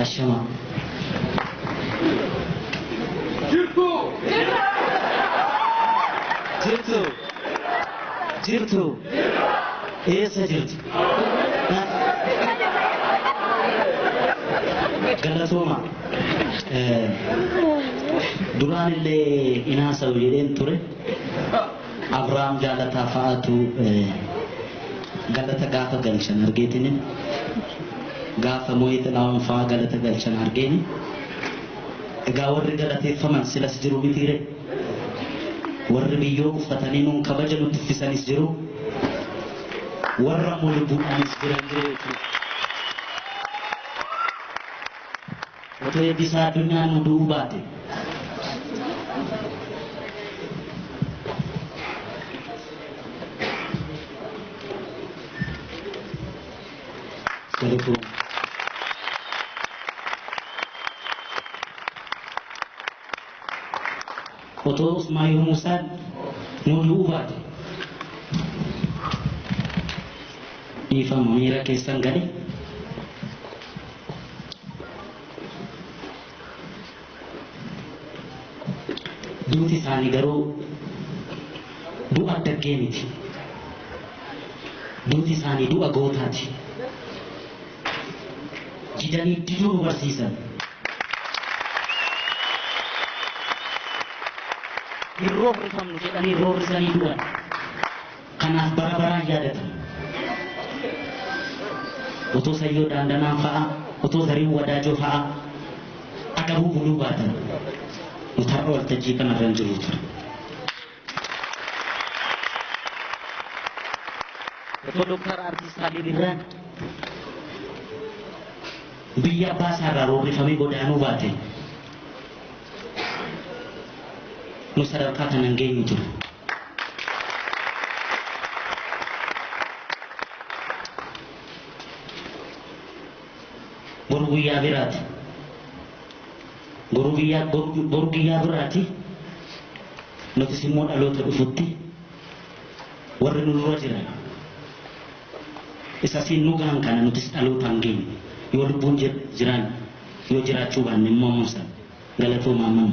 الشمال جرتو ايه سجرت قالتوما دوران اللي إناسا وجدين توري أبرام جالتا فاتو قالتا قافة قلشان أرقيتني قافة مويت ناوم فا قالتا قلشان أرقيني قاور قالتي فمن سلاس جرو بتيري وربيو فتنينون كبجلو تفسان اسجرو ورمو لبوان اسجرو وتوي bisa dunia nudu bate Assalamualaikum Otos mayu musan nudu bate Ifa mamira kesan gani Duti sani garo du'a daggeniti duti sani du'a gootati jidani diduu barsiisan irroorrifamnu jedhanii irroorrisanii du'an kanaaf bara baraan yaadatan otoo sayyoo daandanaan fa'a otoo zarii wadaajoo fa'a agabuu buluu baatan Utara waltajjii kanarra hin jiru ture. Otoo Dooktar Artiist Alii Birraan biyya abbaa isaarraa roorrifamee godaanuu baate nu sadarkaa kana hin geenyu ture. Boru guyyaa biraati. Borugiyyaa biraati nuti simmoo dhaloota dhufutti warri nu dura jiran isa siin nu gahan kana nutis dhalootaan geenyu yoo lubbuun jiran yoo jiraachuu baanne immoo musa galatoo maamman